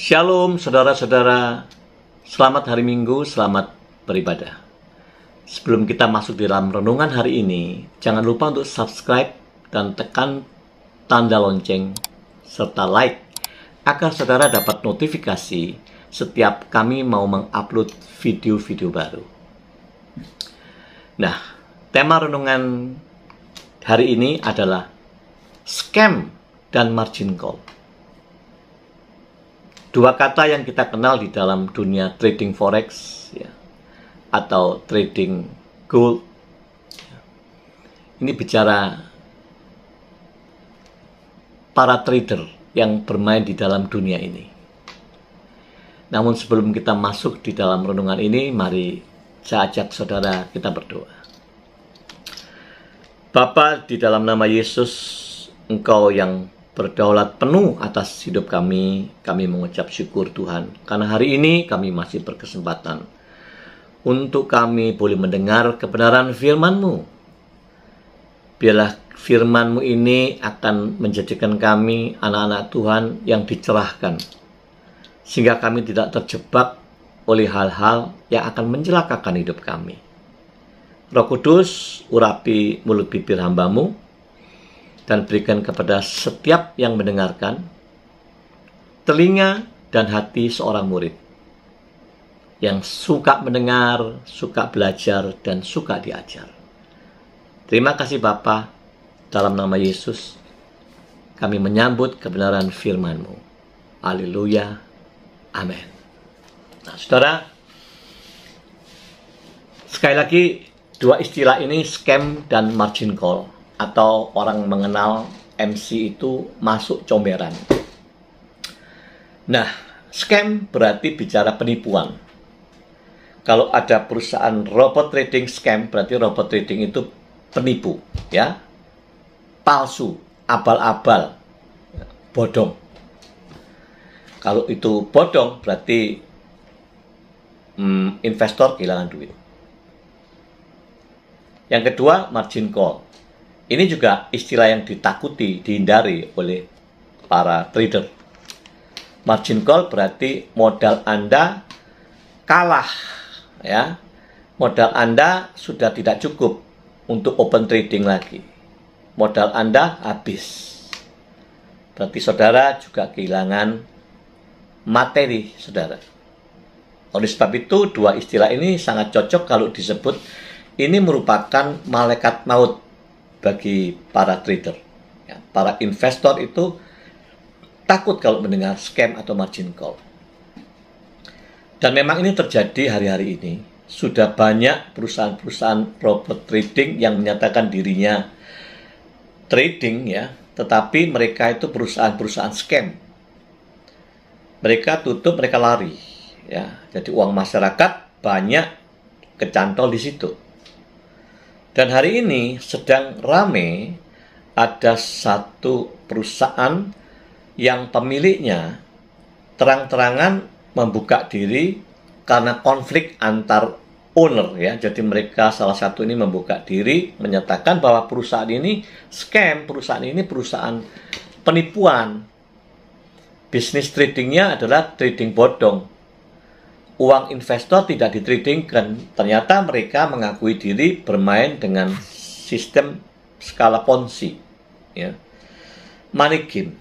Shalom saudara-saudara, selamat hari Minggu, selamat beribadah. Sebelum kita masuk di dalam renungan hari ini, jangan lupa untuk subscribe dan tekan tanda lonceng serta like agar saudara dapat notifikasi setiap kami mau mengupload video-video baru. Nah, tema renungan hari ini adalah scam dan margin call. Dua kata yang kita kenal di dalam dunia trading forex ya, atau trading gold. Ini bicara para trader yang bermain di dalam dunia ini. Namun sebelum kita masuk di dalam renungan ini, mari saya ajak saudara kita berdoa. Bapa, di dalam nama Yesus, Engkau yang berdaulat penuh atas hidup kami mengucap syukur Tuhan. Karena hari ini kami masih berkesempatan untuk kami boleh mendengar kebenaran firman-Mu. Biarlah firman-Mu ini akan menjadikan kami anak-anak Tuhan yang dicerahkan, sehingga kami tidak terjebak oleh hal-hal yang akan mencelakakan hidup kami. Roh Kudus, urapi mulut bibir hamba-Mu, dan berikan kepada setiap yang mendengarkan telinga dan hati seorang murid yang suka mendengar, suka belajar, dan suka diajar. Terima kasih Bapa, dalam nama Yesus kami menyambut kebenaran firman-Mu. Haleluya, amin. Nah, saudara, sekali lagi dua istilah ini, scam dan margin call, atau orang mengenal MC itu masuk comberan. Nah, scam berarti bicara penipuan. Kalau ada perusahaan robot trading scam, berarti robot trading itu penipu, ya, palsu, abal-abal, bodong. Kalau itu bodong, berarti investor kehilangan duit. Yang kedua, margin call. Ini juga istilah yang ditakuti, dihindari oleh para trader. Margin call berarti modal Anda kalah, ya. Modal Anda sudah tidak cukup untuk open trading lagi. Modal Anda habis. Berarti saudara juga kehilangan materi saudara. Oleh sebab itu, dua istilah ini sangat cocok kalau disebut ini merupakan malaikat maut bagi para trader. Ya, para investor itu takut kalau mendengar scam atau margin call. Dan memang ini terjadi hari-hari ini. Sudah banyak perusahaan-perusahaan robot trading yang menyatakan dirinya trading, ya, tetapi mereka itu perusahaan-perusahaan scam. Mereka tutup, mereka lari. Ya, jadi uang masyarakat banyak kecantol di situ. Dan hari ini sedang rame, ada satu perusahaan yang pemiliknya terang-terangan membuka diri karena konflik antar owner, ya. Jadi mereka salah satu ini membuka diri menyatakan bahwa perusahaan ini scam, perusahaan ini perusahaan penipuan. Bisnis tradingnya adalah trading bodong. Uang investor tidak ditradingkan. Ternyata mereka mengakui diri bermain dengan sistem skala Ponzi, ya, money game,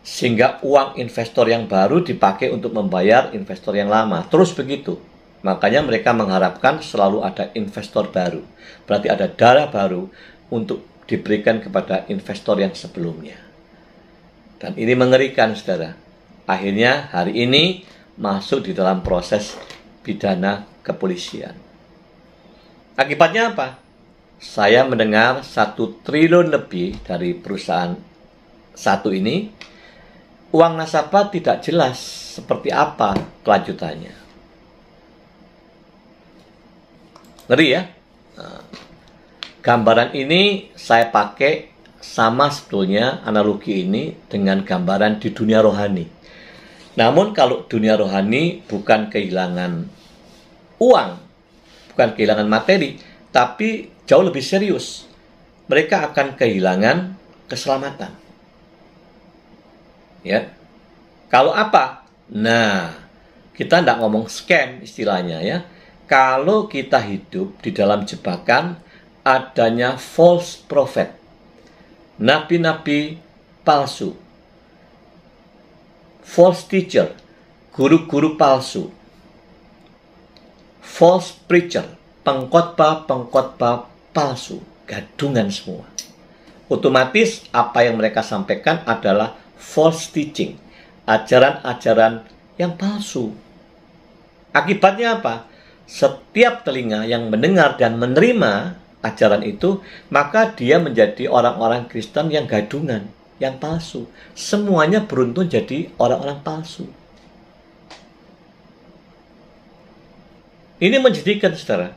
sehingga uang investor yang baru dipakai untuk membayar investor yang lama. Terus begitu. Makanya mereka mengharapkan selalu ada investor baru. Berarti ada darah baru untuk diberikan kepada investor yang sebelumnya. Dan ini mengerikan, saudara. Akhirnya hari ini masuk di dalam proses pidana kepolisian. Akibatnya apa? Saya mendengar 1 triliun lebih dari perusahaan satu ini. Uang nasabah tidak jelas seperti apa kelanjutannya. Ngeri, ya? Nah, gambaran ini saya pakai sama sebetulnya analogi ini dengan gambaran di dunia rohani. Namun kalau dunia rohani bukan kehilangan uang, bukan kehilangan materi, tapi jauh lebih serius. Mereka akan kehilangan keselamatan. Ya. Kalau apa? Nah, kita tidak ngomong scam istilahnya ya. Kalau kita hidup di dalam jebakan adanya false prophet, nabi-nabi palsu, false teacher, guru-guru palsu, false preacher, pengkhotbah palsu, gadungan semua. Otomatis apa yang mereka sampaikan adalah false teaching, ajaran-ajaran yang palsu. Akibatnya apa? Setiap telinga yang mendengar dan menerima ajaran itu, maka dia menjadi orang-orang Kristen yang gadungan, yang palsu. Semuanya beruntun jadi orang-orang palsu. Ini menjadikan, saudara.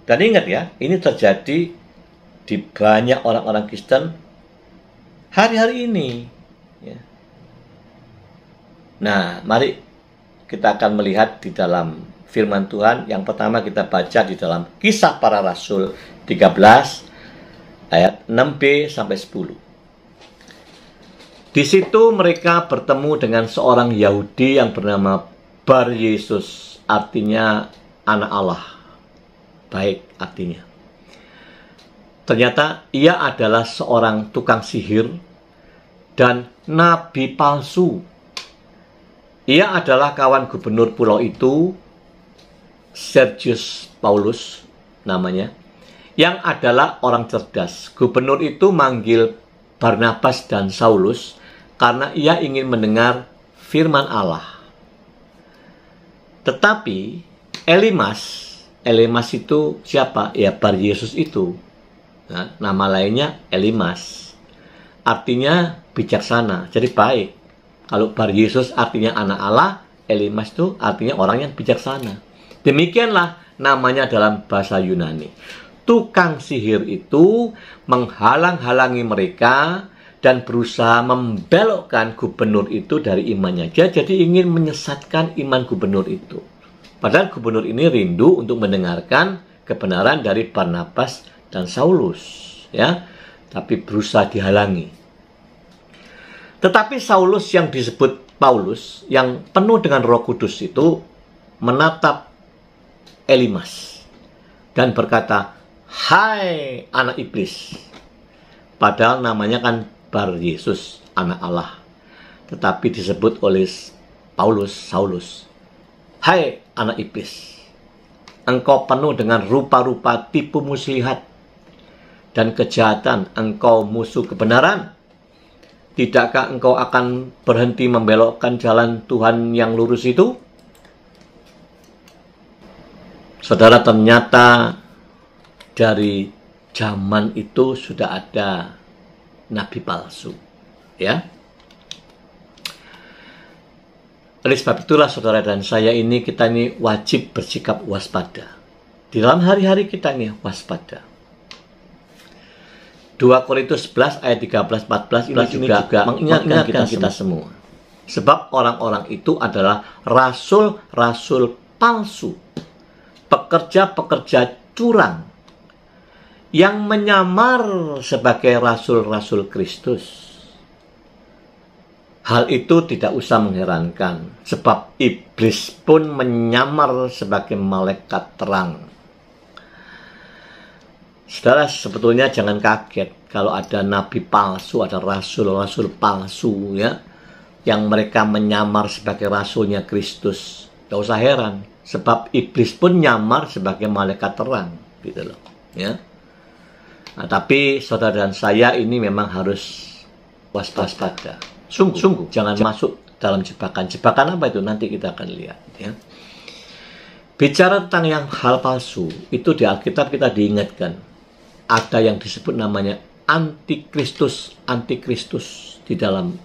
Dan ingat ya, ini terjadi di banyak orang-orang Kristen hari-hari ini. Ya. Nah, mari kita akan melihat di dalam firman Tuhan. Yang pertama kita baca di dalam Kisah Para Rasul 13 ayat 6b sampai 10. Di situ mereka bertemu dengan seorang Yahudi yang bernama Bar Yesus, artinya anak Allah. Baik artinya. Ternyata ia adalah seorang tukang sihir dan nabi palsu. Ia adalah kawan gubernur pulau itu, Sergius Paulus namanya, yang adalah orang cerdas. Gubernur itu manggil Barnabas dan Saulus karena ia ingin mendengar firman Allah. Tetapi Elimas itu siapa? Ya, Bar Yesus itu. Nah, nama lainnya Elimas. Artinya bijaksana, jadi baik. Kalau Bar Yesus artinya anak Allah, Elimas itu artinya orang yang bijaksana. Demikianlah namanya dalam bahasa Yunani. Tukang sihir itu menghalang-halangi mereka dan berusaha membelokkan gubernur itu dari imannya. Dia jadi ingin menyesatkan iman gubernur itu. Padahal gubernur ini rindu untuk mendengarkan kebenaran dari Barnabas dan Saulus, ya. Tapi berusaha dihalangi. Tetapi Saulus yang disebut Paulus, yang penuh dengan Roh Kudus itu menatap Elimas dan berkata, "Hai anak iblis." Padahal namanya kan Bar Yesus, anak Allah. Tetapi disebut oleh Paulus, Saulus, "Hai anak iblis, engkau penuh dengan rupa-rupa tipu muslihat dan kejahatan, engkau musuh kebenaran. Tidakkah engkau akan berhenti membelokkan jalan Tuhan yang lurus itu?" Saudara, ternyata dari zaman itu sudah ada nabi palsu, ya. Oleh sebab itulah saudara dan saya ini, kita ini wajib bersikap waspada. Di dalam hari-hari kita ini waspada. 2 Korintus 11 ayat 13-14 ini juga mengingatkan kita semua. Sebab orang-orang itu adalah rasul-rasul palsu, pekerja-pekerja curang yang menyamar sebagai rasul-rasul Kristus. Hal itu tidak usah mengherankan, sebab iblis pun menyamar sebagai malaikat terang. Saudara, sebetulnya jangan kaget kalau ada nabi palsu, ada rasul-rasul palsu, ya, yang mereka menyamar sebagai rasulnya Kristus. Tidak usah heran, sebab iblis pun nyamar sebagai malaikat terang, gitu loh, ya. Nah, tapi saudara dan saya ini memang harus waspada. Sungguh, jangan masuk dalam jebakan. Jebakan apa itu? Nanti kita akan lihat, ya. Bicara tentang yang hal palsu, itu di Alkitab kita diingatkan. Ada yang disebut namanya antikristus di dalam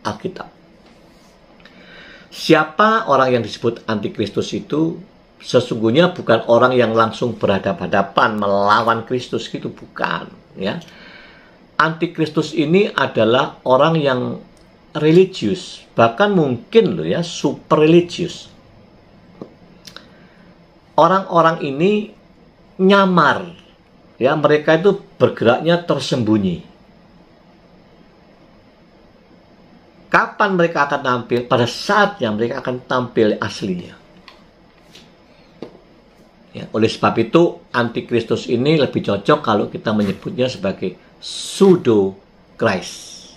Alkitab. Siapa orang yang disebut antikristus itu? Sesungguhnya bukan orang yang langsung berhadapan-hadapan melawan Kristus, gitu, bukan, ya. Antikristus ini adalah orang yang religius, bahkan mungkin loh ya, super religius. Orang-orang ini nyamar, ya, mereka itu bergeraknya tersembunyi. kapan mereka akan tampil? Pada saatnya mereka akan tampil aslinya. Ya, oleh sebab itu, antikristus ini lebih cocok kalau kita menyebutnya sebagai pseudo Christ.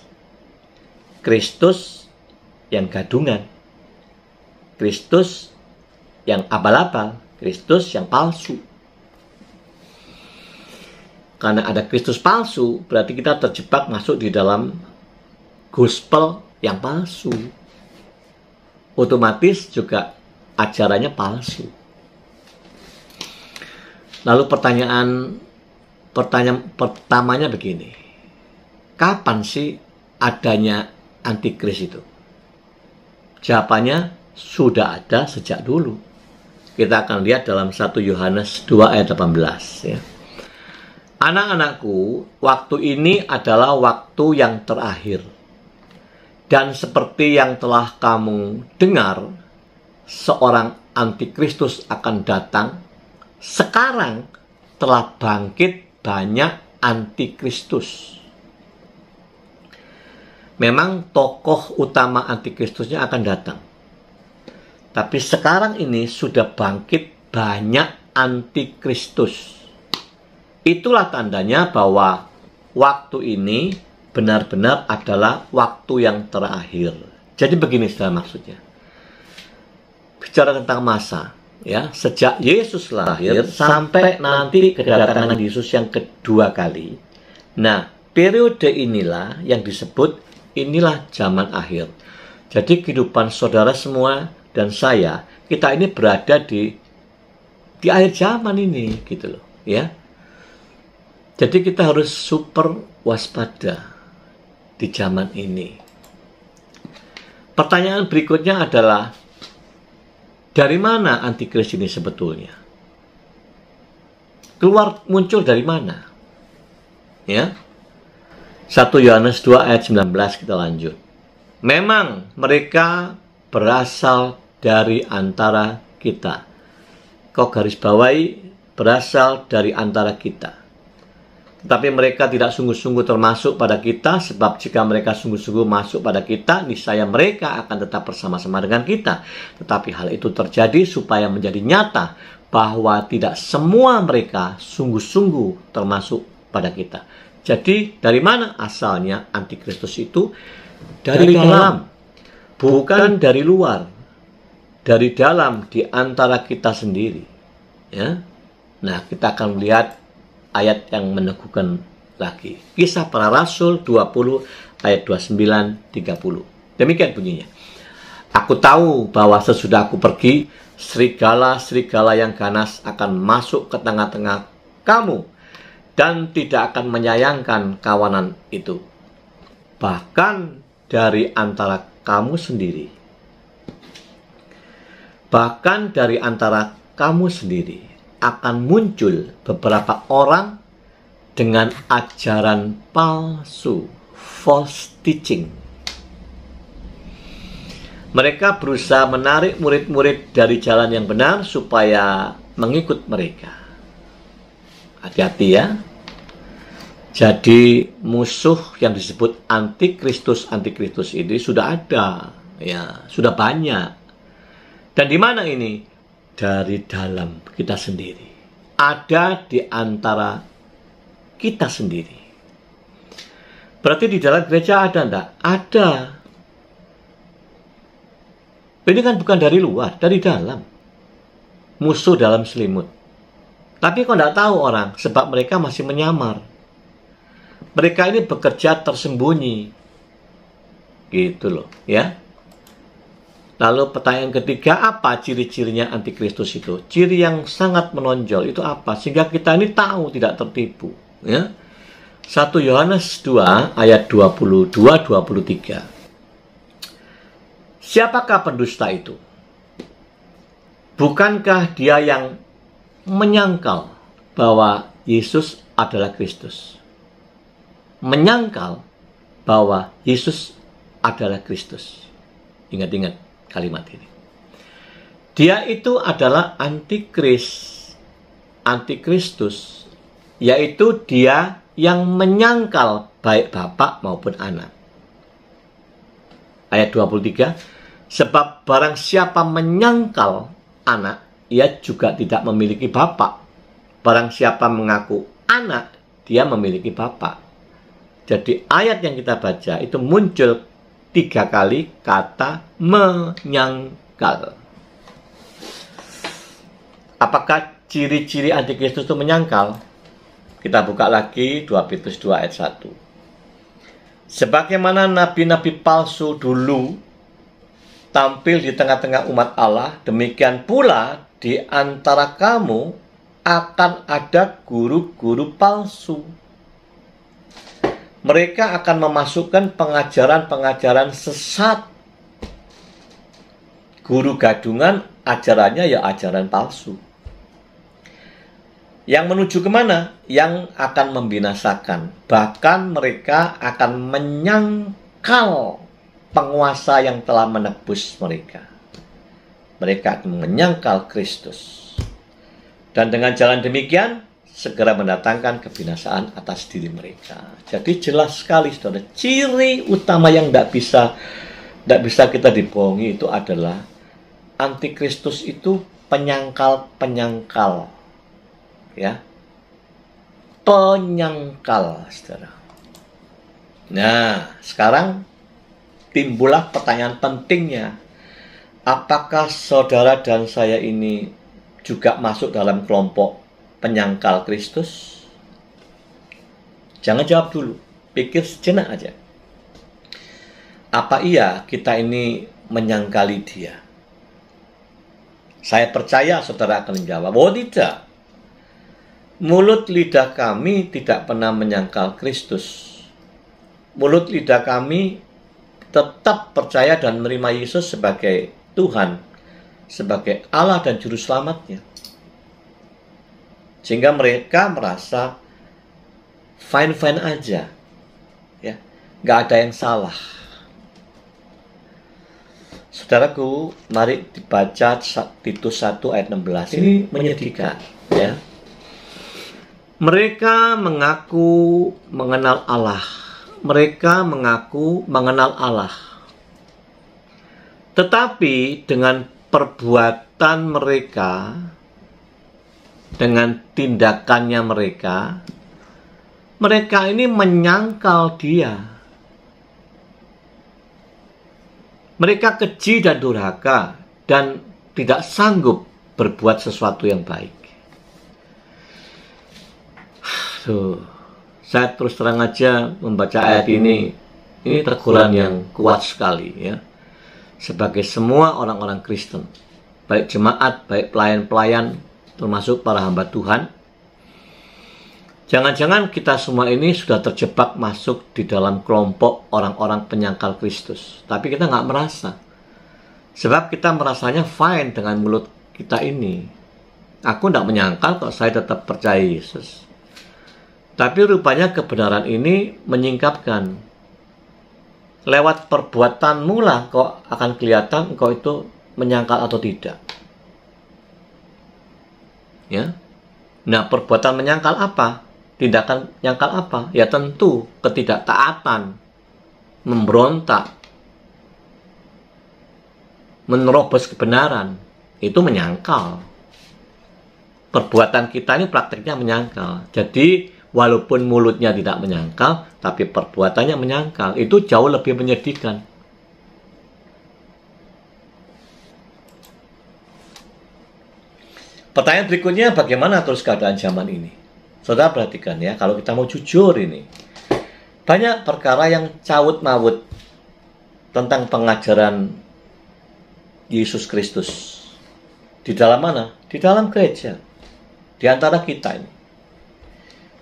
Kristus yang gadungan, Kristus yang abal-abal, Kristus yang palsu. Karena ada Kristus palsu, berarti kita terjebak masuk di dalam gospel yang palsu. Otomatis juga ajarannya palsu. Lalu pertanyaan pertamanya begini. Kapan sih adanya antikris itu? Jawabannya sudah ada sejak dulu. Kita akan lihat dalam 1 Yohanes 2 ayat 18 ya. Anak-anakku, waktu ini adalah waktu yang terakhir. Dan seperti yang telah kamu dengar, seorang antikristus akan datang. Sekarang telah bangkit banyak antikristus. Memang tokoh utama antikristusnya akan datang. Tapi sekarang ini sudah bangkit banyak antikristus. Itulah tandanya bahwa waktu ini benar-benar adalah waktu yang terakhir. Jadi begini saudara maksudnya. Bicara tentang masa. Ya, sejak Yesus lahir sampai nanti kedatangan Yesus yang kedua kali. Nah, periode inilah yang disebut inilah zaman akhir. Jadi kehidupan saudara semua dan saya, kita ini berada di akhir zaman ini gitu loh, ya. Jadi kita harus super waspada di zaman ini. Pertanyaan berikutnya adalah, dari mana antikris ini sebetulnya? Muncul dari mana? Ya. 1 Yohanes 2 ayat 19 kita lanjut. Memang mereka berasal dari antara kita. Kau garis bawahi, berasal dari antara kita. Tetapi mereka tidak sungguh-sungguh termasuk pada kita, sebab jika mereka sungguh-sungguh masuk pada kita, niscaya mereka akan tetap bersama-sama dengan kita. Tetapi hal itu terjadi supaya menjadi nyata bahwa tidak semua mereka sungguh-sungguh termasuk pada kita. Jadi dari mana asalnya antikristus itu? Dari dalam, bukan dari luar. Dari dalam, di antara kita sendiri. Ya. Nah, kita akan melihat ayat yang meneguhkan lagi. Kisah Para Rasul 20 ayat 29-30. Demikian bunyinya. Aku tahu bahwa sesudah aku pergi, serigala-serigala yang ganas akan masuk ke tengah-tengah kamu dan tidak akan menyayangkan kawanan itu. Bahkan dari antara kamu sendiri. Bahkan dari antara kamu sendiri akan muncul beberapa orang dengan ajaran palsu, false teaching. Mereka berusaha menarik murid-murid dari jalan yang benar supaya mengikut mereka. Hati-hati ya. Jadi musuh yang disebut antikristus ini sudah ada, ya, sudah banyak. Dan di mana ini? Dari dalam kita sendiri. Ada di antara kita sendiri. Berarti di dalam gereja ada enggak? Ada. Ini kan bukan dari luar, dari dalam. Musuh dalam selimut. Tapi kok enggak tahu orang, sebab mereka masih menyamar. Mereka ini bekerja tersembunyi. Gitu loh, ya. Lalu pertanyaan ketiga, apa ciri-cirinya antikristus itu? Ciri yang sangat menonjol itu apa? Sehingga kita ini tahu, tidak tertipu. Ya. 1 Yohanes 2 ayat 22-23. Siapakah pendusta itu? Bukankah dia yang menyangkal bahwa Yesus adalah Kristus? Menyangkal bahwa Yesus adalah Kristus. Ingat-ingat kalimat ini. Dia itu adalah antikristus, yaitu dia yang menyangkal baik bapak maupun anak. ayat 23, sebab barang siapa menyangkal anak, ia juga tidak memiliki bapak. Barang siapa mengaku anak, dia memiliki bapak. Jadi ayat yang kita baca itu muncul 3 kali kata menyangkal. Apakah ciri-ciri antikristus itu menyangkal? Kita buka lagi 2 Petrus 2 ayat 1. Sebagaimana nabi-nabi palsu dulu tampil di tengah-tengah umat Allah, demikian pula di antara kamu akan ada guru-guru palsu. Mereka akan memasukkan pengajaran-pengajaran sesat. Guru gadungan ajarannya ya ajaran palsu. Yang menuju kemana? Yang akan membinasakan. Bahkan mereka akan menyangkal penguasa yang telah menebus mereka. Mereka akan menyangkal Kristus. Dan dengan jalan demikian, segera mendatangkan kebinasaan atas diri mereka. Jadi jelas sekali, saudara, ciri utama yang tidak bisa kita dibohongi itu adalah antikristus itu penyangkal-penyangkal. Ya, penyangkal, saudara. Nah, sekarang timbullah pertanyaan pentingnya. Apakah saudara dan saya ini juga masuk dalam kelompok penyangkal Kristus? Jangan jawab dulu, pikir sejenak aja. Apa iya kita ini menyangkali dia? Saya percaya saudara akan menjawab, oh tidak. Mulut lidah kami tidak pernah menyangkal Kristus. Mulut lidah kami tetap percaya dan menerima Yesus sebagai Tuhan, sebagai Allah dan Juru Selamatnya. Sehingga mereka merasa fine-fine aja. Ya, nggak ada yang salah. Saudaraku, mari dibaca Titus 1 ayat 16. Ini menyedihkan, ya. Mereka mengaku mengenal Allah. Mereka mengaku mengenal Allah. Tetapi dengan perbuatan mereka, dengan tindakannya mereka ini menyangkal dia. Mereka keji dan durhaka dan tidak sanggup berbuat sesuatu yang baik. Saya terus terang aja membaca ayat ini teguran yang kuat sekali, ya. Sebagai semua orang-orang Kristen, baik jemaat, baik pelayan-pelayan, termasuk para hamba Tuhan, jangan-jangan kita semua ini sudah terjebak masuk di dalam kelompok orang-orang penyangkal Kristus, tapi kita nggak merasa, sebab kita merasanya fine dengan mulut kita ini. Aku nggak menyangkal kok, saya tetap percaya Yesus. Tapi rupanya kebenaran ini menyingkapkan. Lewat perbuatanmu lah kok akan kelihatan engkau itu menyangkal atau tidak. Ya. Nah, perbuatan menyangkal apa? Tindakan menyangkal apa? Ya tentu ketidaktaatan, memberontak, menerobos kebenaran. Itu menyangkal. Perbuatan kita ini prakteknya menyangkal. Jadi walaupun mulutnya tidak menyangkal, tapi perbuatannya menyangkal. Itu jauh lebih menyedihkan. Pertanyaan berikutnya, bagaimana terus keadaan zaman ini? Saudara perhatikan ya, kalau kita mau jujur ini. Banyak perkara yang caut-mawut tentang pengajaran Yesus Kristus. Di dalam mana? Di dalam gereja. Di antara kita ini.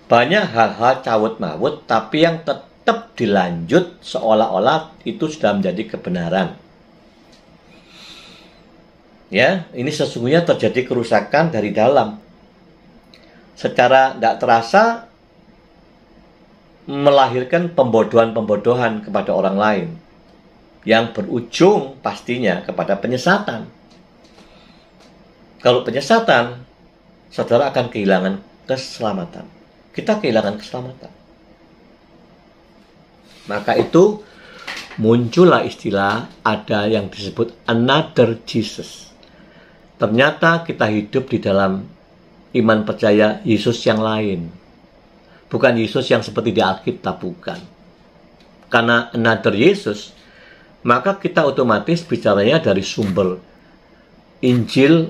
Banyak hal-hal cawut-mawut, tapi yang tetap dilanjut seolah-olah itu sudah menjadi kebenaran. Ya, ini sesungguhnya terjadi kerusakan dari dalam. Secara tidak terasa melahirkan pembodohan-pembodohan kepada orang lain, yang berujung pastinya kepada penyesatan. Kalau penyesatan, saudara akan kehilangan keselamatan. Kita kehilangan keselamatan. Maka itu muncullah istilah ada yang disebut another Jesus. Ternyata kita hidup di dalam iman percaya Yesus yang lain. Bukan Yesus yang seperti di Alkitab, bukan. Karena another Jesus, maka kita otomatis bicaranya dari sumber Injil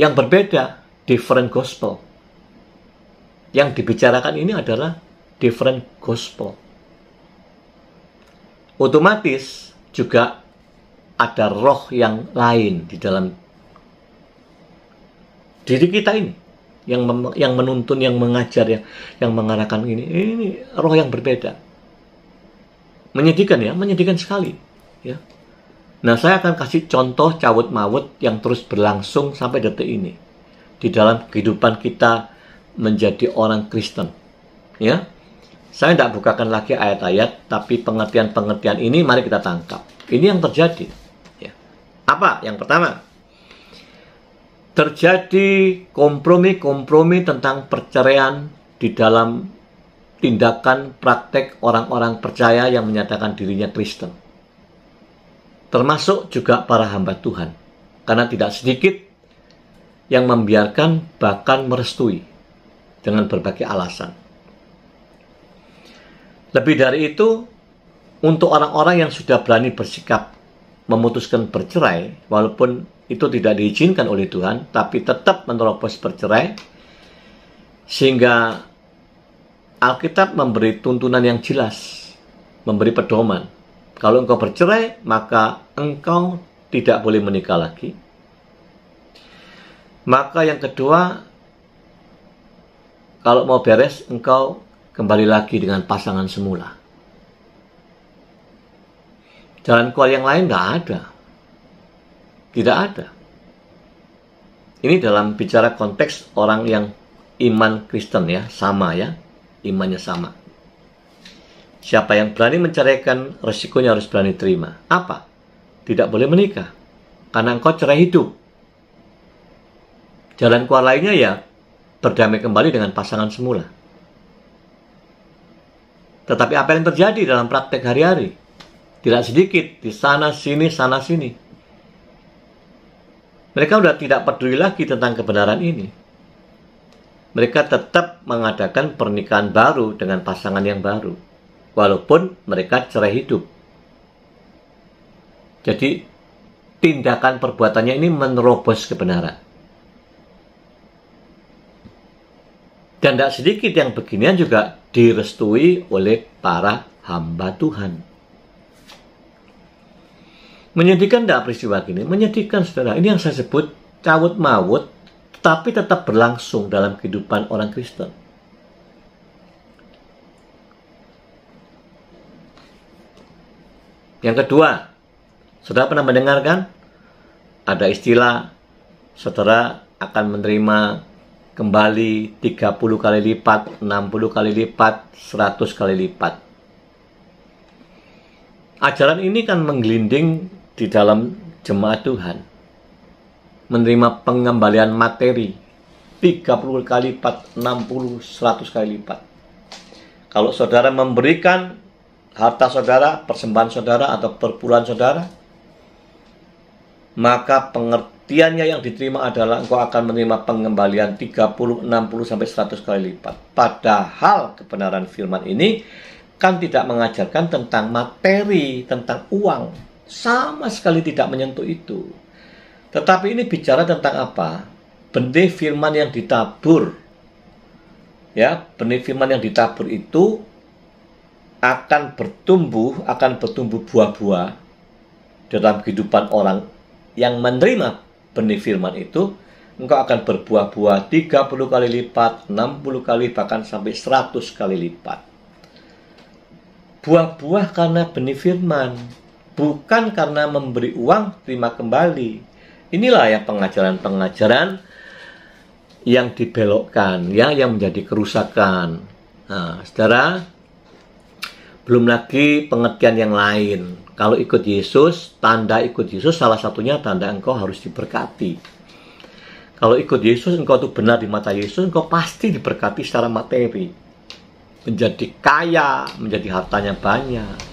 yang berbeda, different gospel. Yang dibicarakan ini adalah different gospel. Otomatis juga ada roh yang lain di dalam diri kita ini, yang menuntun, yang mengajar, yang mengarahkan ini roh yang berbeda. Menyedihkan ya, menyedihkan sekali ya. Nah, saya akan kasih contoh cawut mawut yang terus berlangsung sampai detik ini di dalam kehidupan kita menjadi orang Kristen ya. Saya tidak bukakan lagi ayat-ayat, tapi pengertian-pengertian ini mari kita tangkap. Ini yang terjadi ya. Apa? Yang pertama, terjadi kompromi-kompromi tentang perceraian di dalam tindakan praktek orang-orang percaya yang menyatakan dirinya Kristen. Termasuk juga para hamba Tuhan. Karena tidak sedikit yang membiarkan bahkan merestui dengan berbagai alasan. Lebih dari itu, untuk orang-orang yang sudah berani bersikap memutuskan bercerai, walaupun itu tidak diizinkan oleh Tuhan, tapi tetap menerobos bercerai, sehingga Alkitab memberi tuntunan yang jelas, memberi pedoman. Kalau engkau bercerai, maka engkau tidak boleh menikah lagi. Maka yang kedua, kalau mau beres, engkau kembali lagi dengan pasangan semula. Jalan keluar yang lain tidak ada. Tidak ada. Ini dalam bicara konteks orang yang iman Kristen ya, sama ya, imannya sama. Siapa yang berani menceraikan, resikonya harus berani terima. Apa? Tidak boleh menikah, karena engkau cerai hidup. Jalan keluar lainnya ya, berdamai kembali dengan pasangan semula. Tetapi apa yang terjadi dalam praktek hari-hari? Tidak sedikit, di sana sini, sana sini. Mereka sudah tidak peduli lagi tentang kebenaran ini. Mereka tetap mengadakan pernikahan baru dengan pasangan yang baru, walaupun mereka cerai hidup. Jadi, tindakan perbuatannya ini menerobos kebenaran. Dan tidak sedikit yang beginian juga direstui oleh para hamba Tuhan. Menyedihkan tidak peristiwa ini? Menyedihkan, saudara. Ini yang saya sebut cawut mawut, tapi tetap berlangsung dalam kehidupan orang Kristen. Yang kedua, saudara pernah mendengarkan ada istilah saudara akan menerima kembali 30 kali lipat, 60 kali lipat, 100 kali lipat. Ajaran ini kan menggelinding di dalam jemaat Tuhan. Menerima pengembalian materi 30 kali lipat, 60, 100 kali lipat. Kalau saudara memberikan harta saudara, persembahan saudara, atau perpuluhan saudara, maka pengertiannya yang diterima adalah engkau akan menerima pengembalian 30, 60, sampai 100 kali lipat. Padahal kebenaran firman ini kan tidak mengajarkan tentang materi, tentang uang. Sama sekali tidak menyentuh itu. Tetapi ini bicara tentang apa? Benih firman yang ditabur. Ya, benih firman yang ditabur itu akan bertumbuh buah-buah dalam kehidupan orang yang menerima benih firman itu. Engkau akan berbuah-buah 30 kali lipat, 60 kali, bahkan sampai 100 kali lipat. Buah-buah karena benih firman, bukan karena memberi uang terima kembali. Inilah ya pengajaran-pengajaran yang dibelokkan, ya, yang menjadi kerusakan. Nah, saudara, belum lagi pengertian yang lain. Kalau ikut Yesus, tanda ikut Yesus salah satunya tanda engkau harus diberkati. Kalau ikut Yesus, engkau itu benar di mata Yesus, engkau pasti diberkati secara materi. Menjadi kaya, menjadi hartanya banyak.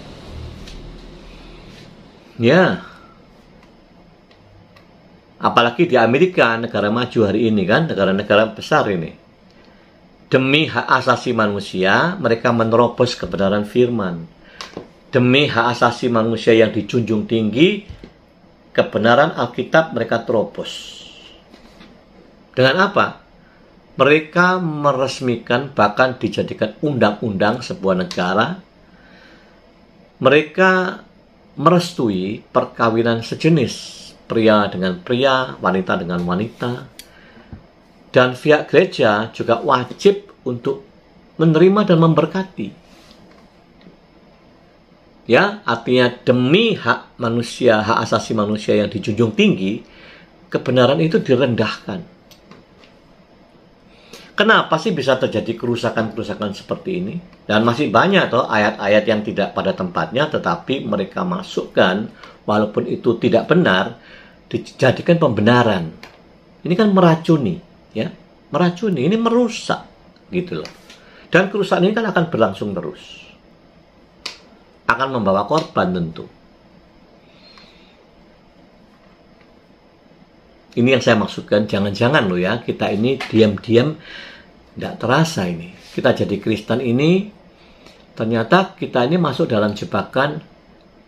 Ya, apalagi di Amerika, negara maju hari ini kan, negara-negara besar ini. Demi hak asasi manusia, mereka menerobos kebenaran firman. Demi hak asasi manusia yang dijunjung tinggi, kebenaran Alkitab mereka terobos. Dengan apa? Mereka meresmikan, bahkan dijadikan undang-undang sebuah negara. Mereka merestui perkawinan sejenis, pria dengan pria, wanita dengan wanita. Dan pihak gereja juga wajib untuk menerima dan memberkati. Ya, artinya demi hak manusia, hak asasi manusia yang dijunjung tinggi, kebenaran itu direndahkan. Kenapa sih bisa terjadi kerusakan-kerusakan seperti ini? Dan masih banyak toh ayat-ayat yang tidak pada tempatnya, tetapi mereka masukkan, walaupun itu tidak benar, dijadikan pembenaran. Ini kan meracuni, ya, meracuni, ini merusak, gitu loh. Dan kerusakan ini kan akan berlangsung terus, akan membawa korban tentu. Ini yang saya maksudkan, jangan-jangan loh ya, kita ini diam-diam tidak terasa ini. Kita jadi Kristen ini, ternyata kita ini masuk dalam jebakan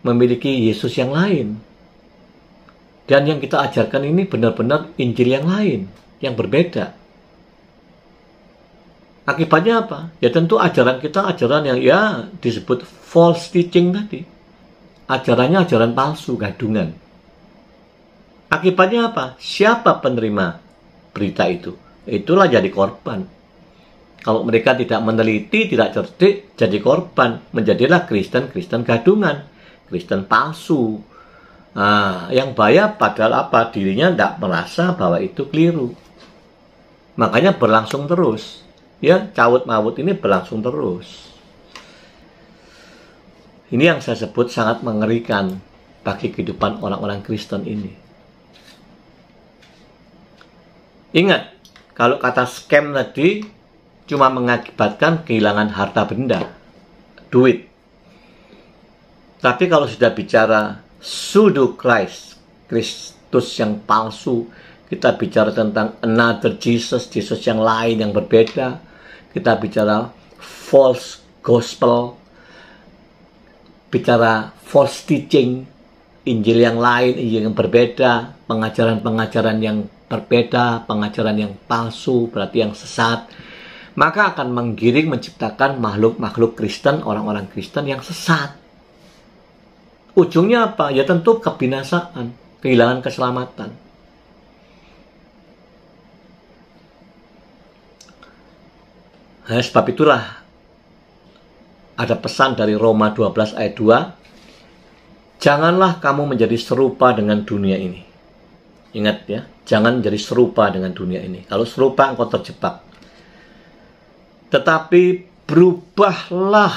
memiliki Yesus yang lain. Dan yang kita ajarkan ini benar-benar Injil yang lain, yang berbeda. Akibatnya apa? Ya tentu ajaran kita ajaran yang ya disebut false teaching tadi. Ajarannya ajaran palsu, gadungan. Akibatnya apa? Siapa penerima berita itu? Itulah jadi korban. Kalau mereka tidak meneliti, tidak cerdik, jadi korban. Menjadilah Kristen gadungan. Kristen palsu. Nah, yang bahaya padahal apa? Dirinya tidak merasa bahwa itu keliru. Makanya berlangsung terus. Ya, cawut-mawut ini berlangsung terus. Ini yang saya sebut sangat mengerikan bagi kehidupan orang-orang Kristen ini. Ingat, kalau kata scam tadi cuma mengakibatkan kehilangan harta benda, duit. Tapi kalau sudah bicara pseudo Christ, Kristus yang palsu, kita bicara tentang another Jesus, Yesus yang lain yang berbeda, kita bicara false gospel, bicara false teaching, Injil yang lain, Injil yang berbeda, pengajaran-pengajaran yang berbeda, pengajaran yang palsu, berarti yang sesat, maka akan menggiring menciptakan makhluk-makhluk Kristen, orang-orang Kristen yang sesat. Ujungnya apa? Ya tentu kebinasaan, kehilangan keselamatan. Nah, sebab itulah ada pesan dari Roma 12 ayat 2, janganlah kamu menjadi serupa dengan dunia ini. Ingat ya, jangan menjadi serupa dengan dunia ini. Kalau serupa engkau terjebak. Tetapi berubahlah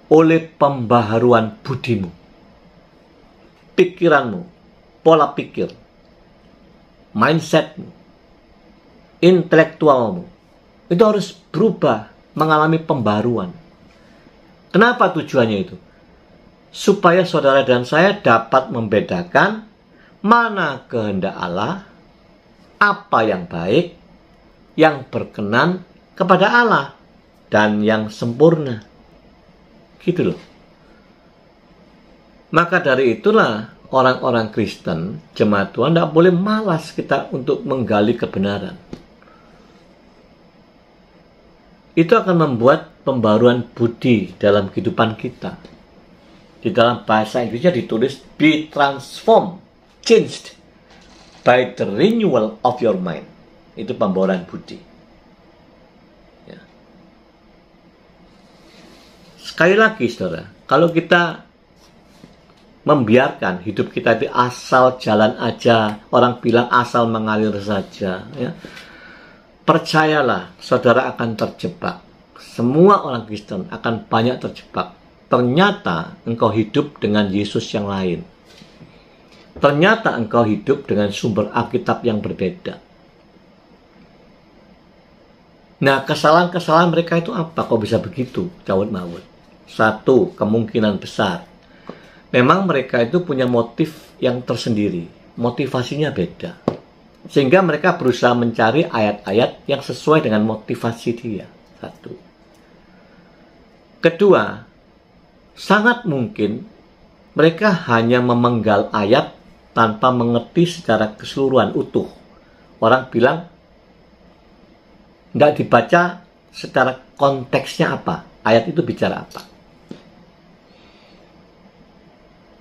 oleh pembaharuan budimu, pikiranmu, pola pikir, mindsetmu, intelektualmu. Itu harus berubah, mengalami pembaharuan. Kenapa tujuannya itu? Supaya saudara dan saya dapat membedakan mana kehendak Allah, apa yang baik, yang berkenan kepada Allah, dan yang sempurna. Gitu loh. Maka dari itulah orang-orang Kristen, jemaat Tuhan, tidak boleh malas kita untuk menggali kebenaran. Itu akan membuat pembaruan budi dalam kehidupan kita. Di dalam bahasa Inggrisnya ditulis, be transformed, changed by the renewal of your mind. Itu pembaruan budi. Ya. Sekali lagi saudara, kalau kita membiarkan hidup kita itu asal jalan aja, orang bilang asal mengalir saja, ya, percayalah saudara akan terjebak. Semua orang Kristen akan banyak terjebak. Ternyata engkau hidup dengan Yesus yang lain. Ternyata engkau hidup dengan sumber Alkitab yang berbeda. Nah, kesalahan-kesalahan mereka itu apa? Kok bisa begitu? Cawut mawut. Satu, kemungkinan besar memang mereka itu punya motif yang tersendiri, motivasinya beda. Sehingga mereka berusaha mencari ayat-ayat yang sesuai dengan motivasi dia. Satu. Kedua, sangat mungkin mereka hanya memenggal ayat tanpa mengerti secara keseluruhan utuh. Orang bilang, nggak dibaca secara konteksnya apa, ayat itu bicara apa.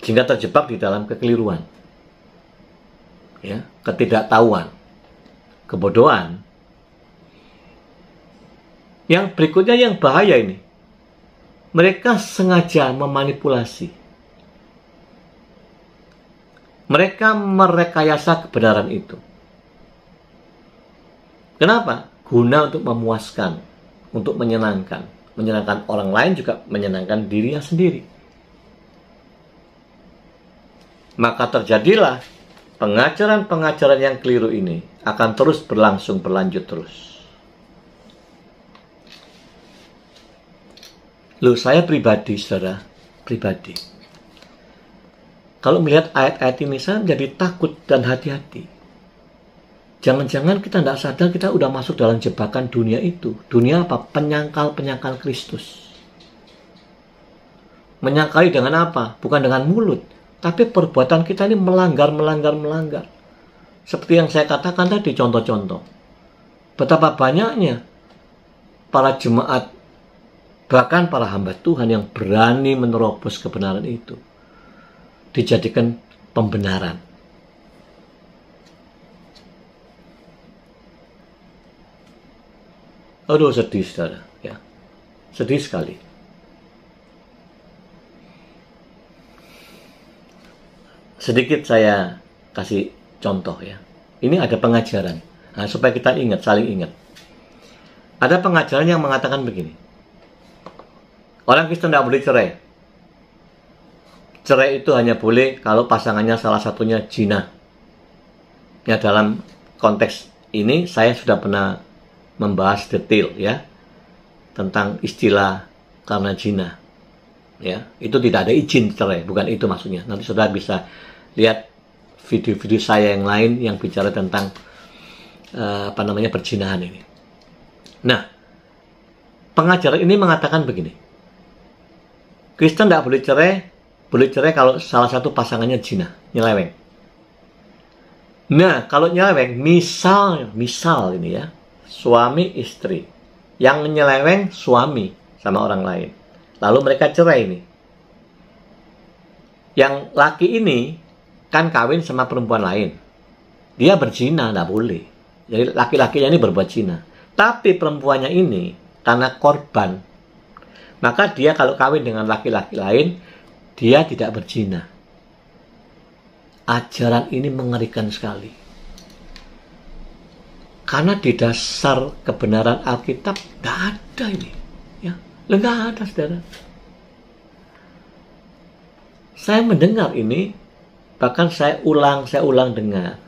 Sehingga terjebak di dalam kekeliruan, ya, ketidaktahuan, kebodohan. Yang berikutnya yang bahaya ini, mereka sengaja memanipulasi. Mereka merekayasa kebenaran itu. Kenapa? Guna untuk memuaskan, untuk menyenangkan. Menyenangkan orang lain juga menyenangkan dirinya sendiri. Maka terjadilah pengajaran-pengajaran yang keliru ini akan terus berlanjut terus. Loh, saya pribadi, saudara, pribadi. Kalau melihat ayat-ayat ini, saya menjadi takut dan hati-hati. Jangan-jangan kita tidak sadar kita udah masuk dalam jebakan dunia itu. Dunia apa? Penyangkal-penyangkal Kristus. Menyangkali dengan apa? Bukan dengan mulut. Tapi perbuatan kita ini melanggar. Seperti yang saya katakan tadi, contoh-contoh. Betapa banyaknya para jemaat, bahkan para hamba Tuhan yang berani menerobos kebenaran itu. Dijadikan pembenaran. Aduh, sedih, saudara. Ya. Sedih sekali. Sedikit saya kasih contoh ya. Ini ada pengajaran. Nah, supaya kita ingat, saling ingat. Ada pengajaran yang mengatakan begini. Orang Kristen tidak boleh cerai. Cerai itu hanya boleh kalau pasangannya salah satunya zina. Ya, dalam konteks ini saya sudah pernah membahas detail ya tentang istilah karena zina. Ya, itu tidak ada izin cerai, bukan itu maksudnya. Nanti saudara bisa lihat video-video saya yang lain yang bicara tentang perzinahan ini. Nah, pengajaran ini mengatakan begini. Kristen tidak boleh cerai kalau salah satu pasangannya zina, nyeleweng. Nah, kalau nyeleweng, misal ini ya, suami istri yang menyeleweng suami sama orang lain. Lalu mereka cerai ini. Yang laki ini kan kawin sama perempuan lain. Dia berzina, tidak boleh. Jadi laki-lakinya ini berbuat zina. Tapi perempuannya ini karena korban, maka dia kalau kawin dengan laki-laki lain, dia tidak berzina. Ajaran ini mengerikan sekali. Karena di dasar kebenaran Alkitab tidak ada ini. Ya, tidak ada, saudara. Saya mendengar ini, bahkan saya ulang dengar.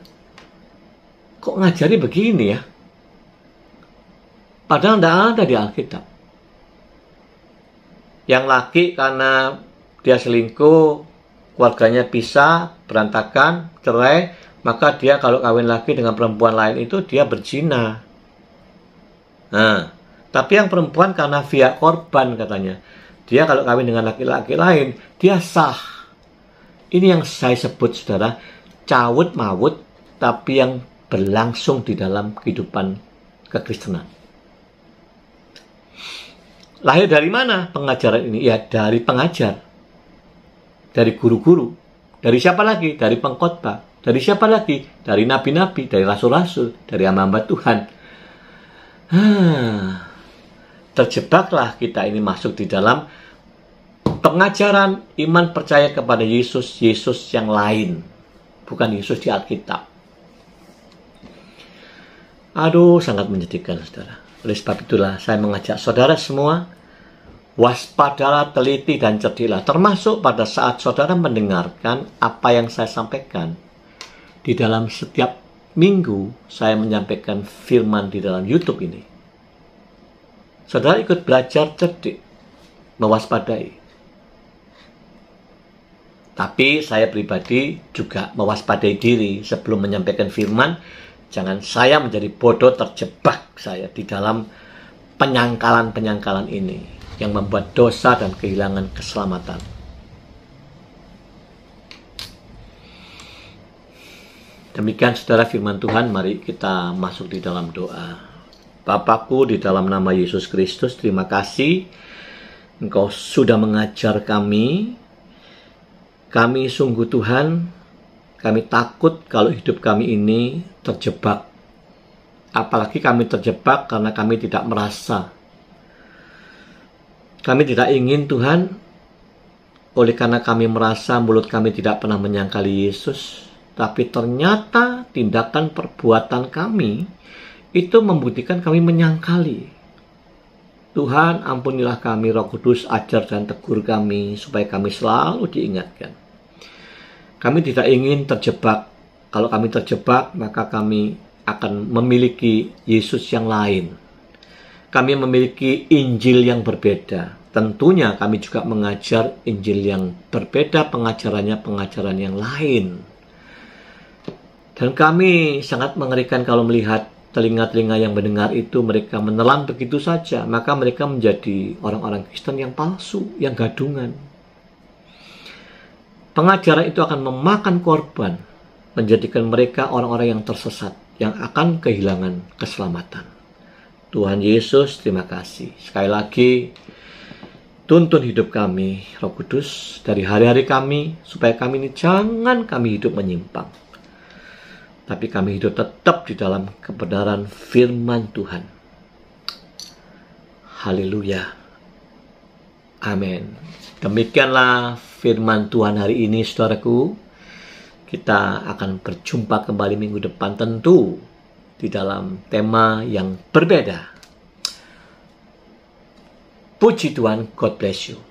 Kok ngajari begini ya? Padahal tidak ada di Alkitab. Yang laki karena dia selingkuh, keluarganya pisah, berantakan, cerai, maka dia kalau kawin lagi dengan perempuan lain itu dia berzina. Nah, tapi yang perempuan karena via korban katanya, dia kalau kawin dengan laki-laki lain, dia sah. Ini yang saya sebut, saudara, cawut mawut, tapi yang berlangsung di dalam kehidupan kekristenan. Lahir dari mana pengajaran ini? Ya, dari pengajar. Dari guru-guru. Dari siapa lagi? Dari pengkhotbah. Dari siapa lagi? Dari nabi-nabi, dari rasul-rasul, dari hamba Tuhan. Terjebaklah kita ini masuk di dalam pengajaran iman percaya kepada Yesus yang lain. Bukan Yesus di Alkitab. Aduh, sangat menyedihkan, saudara. Oleh sebab itulah saya mengajak saudara semua, waspadalah, teliti, dan cerdilah. Termasuk pada saat saudara mendengarkan apa yang saya sampaikan. Di dalam setiap minggu saya menyampaikan firman di dalam YouTube ini. Saudara ikut belajar cerdik, mewaspadai. Tapi saya pribadi juga mewaspadai diri sebelum menyampaikan firman. Jangan saya menjadi bodoh terjebak saya di dalam penyangkalan-penyangkalan ini yang membuat dosa dan kehilangan keselamatan. Demikian saudara firman Tuhan, mari kita masuk di dalam doa. Bapakku, di dalam nama Yesus Kristus, terima kasih Engkau sudah mengajar kami. Kami sungguh Tuhan, kami takut kalau hidup kami ini terjebak. Apalagi kami terjebak karena kami tidak merasa. Kami tidak ingin Tuhan, oleh karena kami merasa mulut kami tidak pernah menyangkali Yesus. Tapi ternyata tindakan perbuatan kami itu membuktikan kami menyangkali. Tuhan, ampunilah kami, Roh Kudus, ajar dan tegur kami supaya kami selalu diingatkan. Kami tidak ingin terjebak. Kalau kami terjebak, maka kami akan memiliki Yesus yang lain. Kami memiliki Injil yang berbeda. Tentunya kami juga mengajar Injil yang berbeda, pengajarannya pengajaran yang lain. Dan kami sangat mengerikan kalau melihat telinga-telinga yang mendengar itu mereka menelan begitu saja. Maka mereka menjadi orang-orang Kristen yang palsu, yang gadungan. Pengajaran itu akan memakan korban, menjadikan mereka orang-orang yang tersesat, yang akan kehilangan keselamatan. Tuhan Yesus, terima kasih. Sekali lagi, tuntun hidup kami, Roh Kudus, dari hari-hari kami, supaya kami ini jangan kami hidup menyimpang. Tapi kami hidup tetap di dalam kebenaran firman Tuhan. Haleluya. Amin. Demikianlah firman Tuhan hari ini, saudaraku. Kita akan berjumpa kembali minggu depan tentu di dalam tema yang berbeda. Puji Tuhan, God bless you.